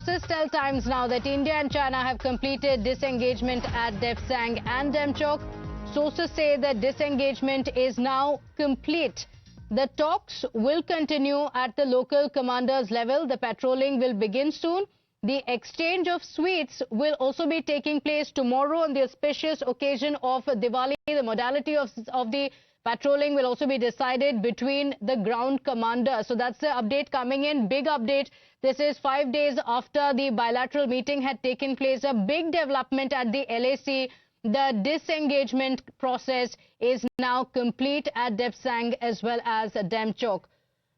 Sources tell Times Now that India and China have completed disengagement at Depsang and Demchok. Sources say that disengagement is now complete. The talks will continue at the local commanders level. The patrolling will begin soon. The exchange of sweets will also be taking place tomorrow on the auspicious occasion of Diwali. The modality of the patrolling will also be decided between the ground commander. So that's the update coming in. Big update. This is 5 days after the bilateral meeting had taken place. A big development at the LAC. The disengagement process is now complete at Depsang as well as Demchok.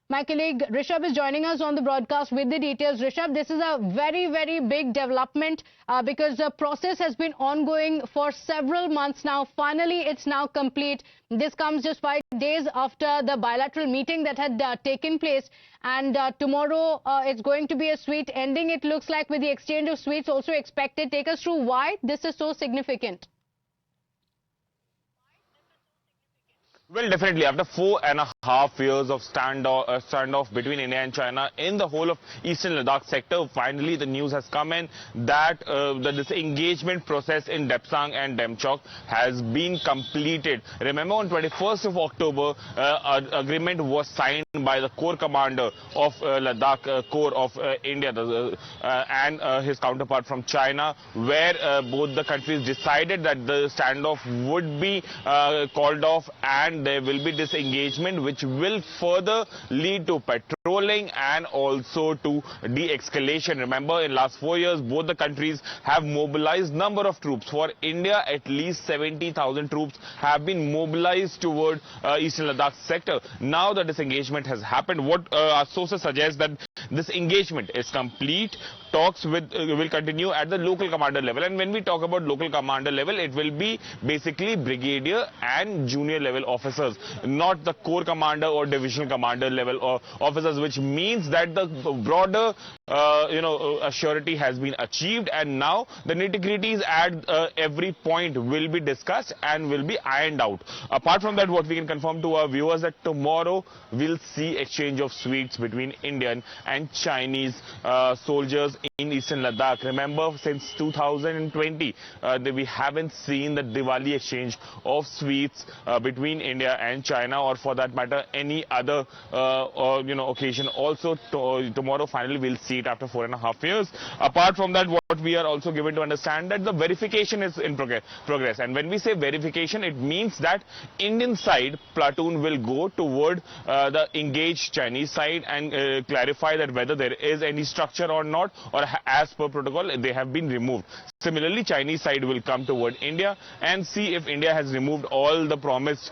My colleague Rishabh is joining us on the broadcast with the details. Rishabh, this is a very, very big development because the process has been ongoing for several months now. Finally, it's now complete. This comes just 5 days after the bilateral meeting that had taken place. And tomorrow, it's going to be a sweet ending, it looks like, with the exchange of sweets also expected. Take us through why this is so significant. Well, definitely, after 4.5 years of standoff between India and China in the whole of Eastern Ladakh sector, finally the news has come in that the disengagement process in Depsang and Demchok has been completed. Remember, on 21st of October, an agreement was signed by the Corps Commander of Ladakh Corps of India and his counterpart from China, where both the countries decided that the standoff would be called off and there will be disengagement, which will further lead to patrolling and also to de-escalation. Remember, in last 4 years, both the countries have mobilized number of troops. For India, at least 70,000 troops have been mobilized toward Eastern Ladakh sector. Now the disengagement has happened. What our sources suggest that this engagement is complete. Talks will continue at the local commander level, and when we talk about local commander level, it will be basically brigadier and junior level officers, not the corps commander or divisional commander level officers, which means that the broader surety has been achieved, and now the nitty-gritties at every point will be discussed and will be ironed out. Apart from that, what we can confirm to our viewers that tomorrow we'll see exchange of sweets between Indian and Chinese soldiers in Eastern Ladakh. Remember, since 2020, we haven't seen the Diwali exchange of sweets between India and China, or for that matter, any other occasion. Also, tomorrow finally we'll see it after 4.5 years. Apart from that, what we are also given to understand that the verification is in progress. And when we say verification, it means that Indian side platoon will go toward the engaged Chinese side and clarify that whether there is any structure or not, or as per protocol they have been removed. Similarly, Chinese side will come toward India and see if India has removed all the promised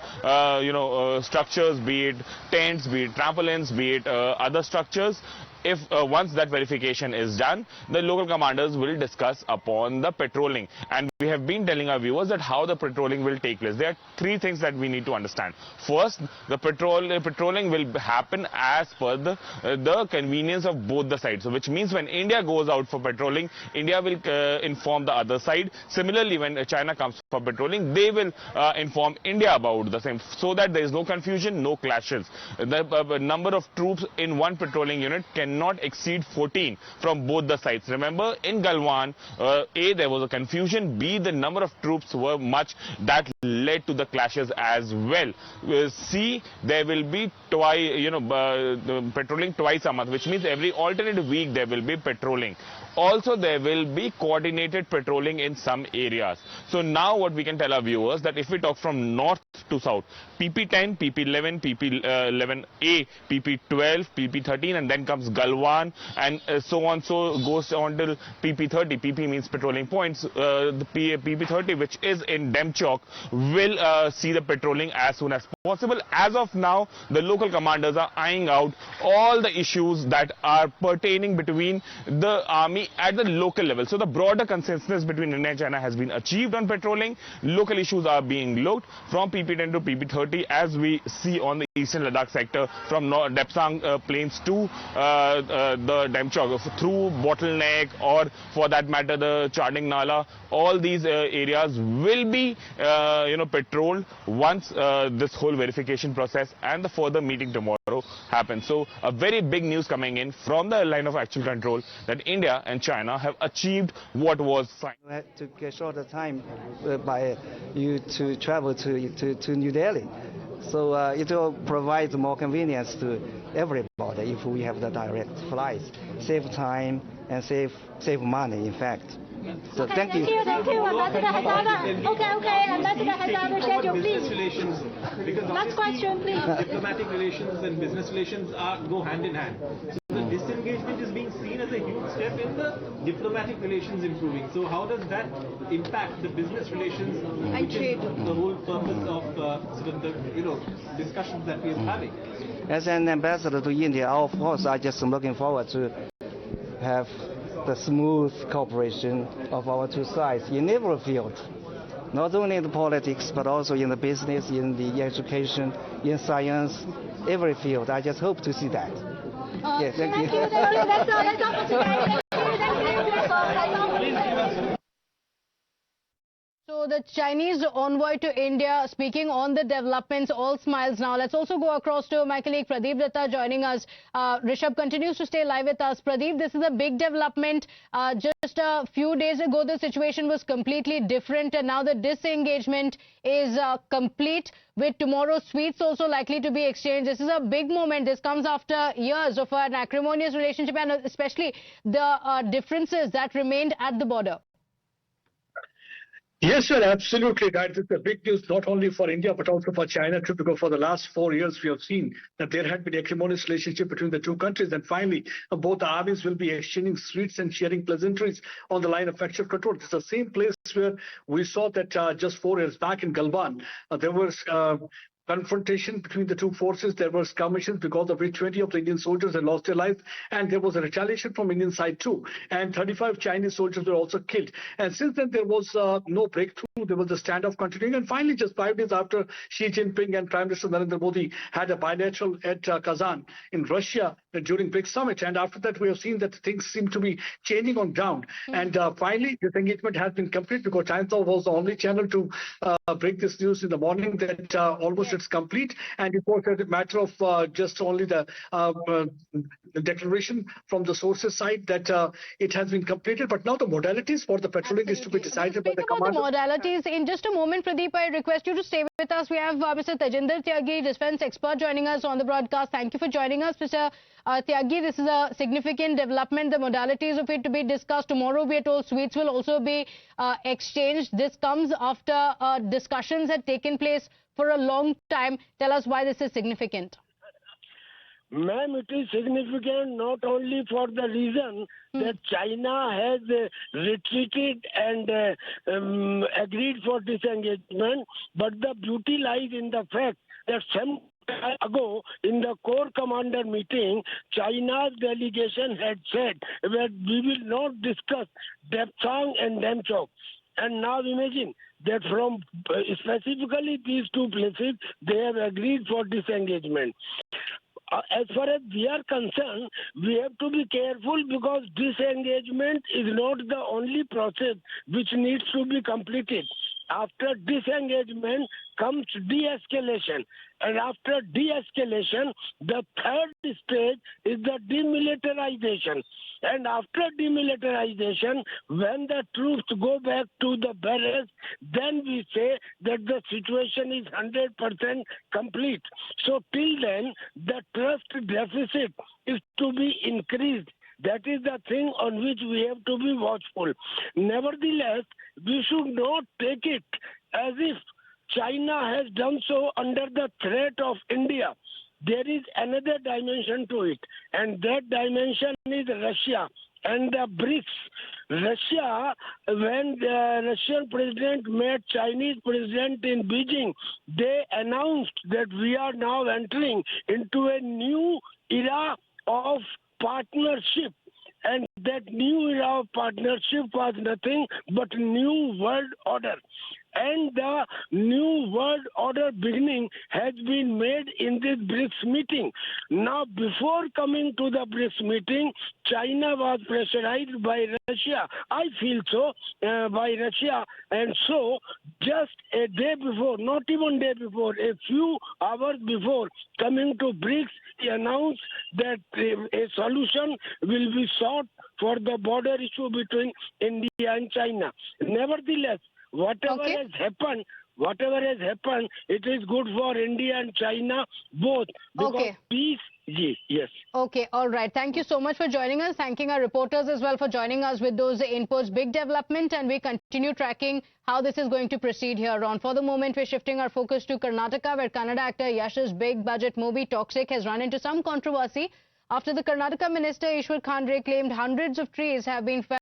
structures, be it tents, be it trampolines, be it other structures. If once that verification is done, the local commanders will discuss upon the patrolling. And we have been telling our viewers that how the patrolling will take place. There are 3 things that we need to understand. First, the patrolling will happen as per the convenience of both the sides. So which means when India goes out for patrolling, India will inform the other side. Similarly, when China comes for patrolling, they will inform India about the same, so that there is no confusion, no clashes. The number of troops in one patrolling unit cannot exceed 14 from both the sides. Remember, in Galwan, A, there was a confusion, B, the number of troops were much, that led to the clashes as well. C, there will be patrolling twice a month, which means every alternate week there will be patrolling. Also, there will be coordinated patrolling in some areas. So now what we can tell our viewers, that if we talk from north to south, PP10, PP11, PP11A, PP12, PP13, and then comes Galwan, and so on, so goes on till PP30. PP means patrolling points. The PP30, which is in Demchok, will see the patrolling as soon as possible. As of now, the local commanders are eyeing out all the issues that are pertaining between the army at the local level. So the broader consensus between India and China has been achieved on patrolling. Local issues are being looked from PP10 to PP30, as we see on the Eastern Ladakh sector, from Depsang plains to the Demchok, through Bottleneck, or for that matter the Charding Nala. All these areas will be patrolled once this whole verification process and the further meeting tomorrow happens. So a very big news coming in from the line of actual control that India and China have achieved what was signed. We had to get shorter time by you to travel to New Delhi. So it will provide more convenience to everybody if we have the direct flights. Save time and save money, in fact. So Okay, thank you. Thank you, Ambassador Hazara. Okay, Ambassador Hazara, schedule, please. Business relations, because Last question, please. diplomatic relations and business relations go hand in hand. So the disengagement is being seen as a huge step in the diplomatic relations improving. So how does that impact the business relations, which is the whole purpose of sort of the discussions that we are having? As an ambassador to India, of course, I just am looking forward to have the smooth cooperation of our two sides in every field, not only in the politics, but also in the business, in the education, in science, every field. I just hope to see that. Yeah, thank you. That's all for today. Thank you. So the Chinese envoy to India speaking on the developments, all smiles now. Let's also go across to my colleague Pradeep Datta joining us. Rishabh continues to stay live with us. Pradeep, this is a big development. Just a few days ago, the situation was completely different, and now the disengagement is complete, with tomorrow's sweets also likely to be exchanged. This is a big moment. This comes after years of an acrimonious relationship, and especially the differences that remained at the border. Yes, you're absolutely right. It's a big news not only for India but also for China too, because for the last 4 years we have seen that there had been an acrimonious relationship between the two countries, and finally both the armies will be exchanging sweets and sharing pleasantries on the line of actual control. It's the same place where we saw that just 4 years back in Galwan, there was confrontation between the two forces. There were skirmishes because of which 20 of the Indian soldiers had lost their lives, and there was a retaliation from Indian side too, and 35 Chinese soldiers were also killed. And since then there was no breakthrough. There was a standoff continuing, and finally just 5 days after Xi Jinping and Prime Minister Narendra Modi had a bilateral at Kazan in Russia during BRICS summit, and after that we have seen that things seem to be changing on ground. And finally this engagement has been complete, because Times Now was the only channel to break this news in the morning that almost it's complete, and it was a matter of just only the declaration from the sources side that it has been completed. But now the modalities for the patrolling is to be decided by the commander. The modalities in just a moment. Pradeep, I request you to stay with us. We have Mr. Tejinder Tyagi, defense expert, joining us on the broadcast. Thank you for joining us, Mr. Tyagi. This is a significant development. The modalities of it to be discussed tomorrow. We are told sweets will also be exchanged. This comes after discussions had taken place for a long time. Tell us why this is significant. Ma'am, it is significant not only for the reason that China has retreated and agreed for disengagement, but the beauty lies in the fact that some time ago in the Corps Commander meeting, China's delegation had said that we will not discuss Depsang and Demchok. And now imagine that from specifically these two places, they have agreed for disengagement. As far as we are concerned, we have to be careful, because disengagement is not the only process which needs to be completed. After disengagement comes de-escalation, and after de-escalation, the third stage is the demilitarization. And after demilitarization, when the troops go back to the barracks, then we say that the situation is 100% complete. So till then, the trust deficit is to be increased. That is the thing on which we have to be watchful. Nevertheless, we should not take it as if China has done so under the threat of India. There is another dimension to it, and that dimension is Russia and the BRICS. Russia, when the Russian president met Chinese president in Beijing, they announced that we are now entering into a new era of partnership. And that new era of partnership was nothing but new world order. and the new world order beginning has been made in this BRICS meeting. Now, before coming to the BRICS meeting, China was pressurized by Russia. I feel so, by Russia. And so, just a day before, not even day before, a few hours before coming to BRICS, he announced that a solution will be sought for the border issue between India and China. Nevertheless, whatever Okay. has happened, it is good for India and China both. Because Okay. peace, yes. Okay, all right. Thank you so much for joining us. Thanking our reporters as well for joining us with those inputs. Big development, and we continue tracking how this is going to proceed here on. For the moment, we're shifting our focus to Karnataka, where Kannada actor Yash's big budget movie Toxic has run into some controversy after the Karnataka minister Ishwar Khandre claimed hundreds of trees have been felled